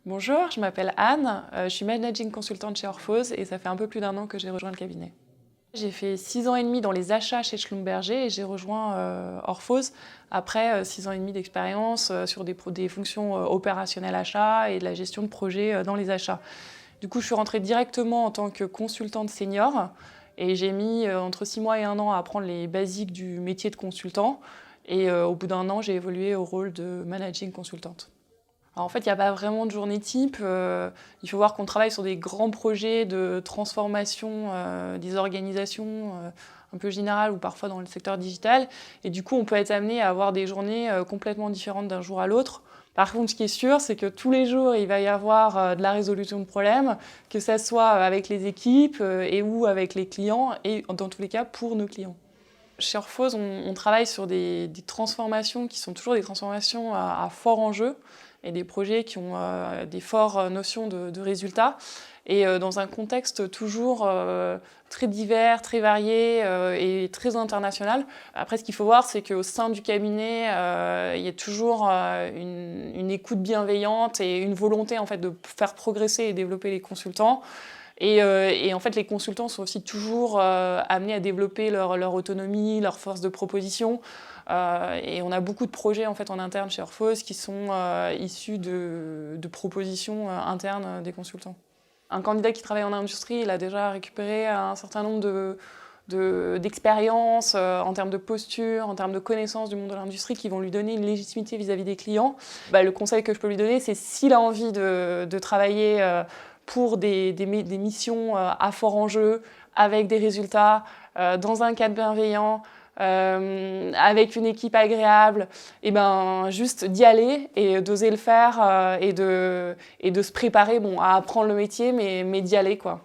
Bonjour, je m'appelle Anne, je suis managing consultante chez Orphose et ça fait un peu plus d'1 an que j'ai rejoint le cabinet. J'ai fait 6 ans et demi dans les achats chez Schlumberger et j'ai rejoint Orphose après 6 ans et demi d'expérience sur des fonctions opérationnelles achats et de la gestion de projets dans les achats. Du coup, je suis rentrée directement en tant que consultante senior et j'ai mis entre 6 mois et 1 an à apprendre les basiques du métier de consultant et au bout d'1 an, j'ai évolué au rôle de managing consultante. Alors en fait, il n'y a pas vraiment de journée type. Il faut voir qu'on travaille sur des grands projets de transformation des organisations un peu générales ou parfois dans le secteur digital. Et du coup, on peut être amené à avoir des journées complètement différentes d'un jour à l'autre. Par contre, ce qui est sûr, c'est que tous les jours, il va y avoir de la résolution de problèmes, que ça soit avec les équipes et ou avec les clients, et dans tous les cas, pour nos clients. Chez Orphose, on travaille sur des transformations qui sont toujours des transformations à fort enjeu et des projets qui ont des fortes notions de résultats et dans un contexte toujours très divers, très varié et très international. Après, ce qu'il faut voir, c'est qu'au sein du cabinet, il y a toujours une écoute bienveillante et une volonté en fait, de faire progresser et développer les consultants. Et en fait, les consultants sont aussi toujours amenés à développer leur autonomie, leur force de proposition. Et on a beaucoup de projets en fait, en interne chez Orphose qui sont issus de propositions internes des consultants. Un candidat qui travaille en industrie, il a déjà récupéré un certain nombre d'expériences en termes de posture, en termes de connaissances du monde de l'industrie qui vont lui donner une légitimité vis-à-vis des clients. Le conseil que je peux lui donner, c'est s'il a envie de travailler pour des missions à fort enjeu, avec des résultats, dans un cadre bienveillant, avec une équipe agréable, et juste d'y aller et d'oser le faire et de se préparer à apprendre le métier, mais d'y aller, quoi.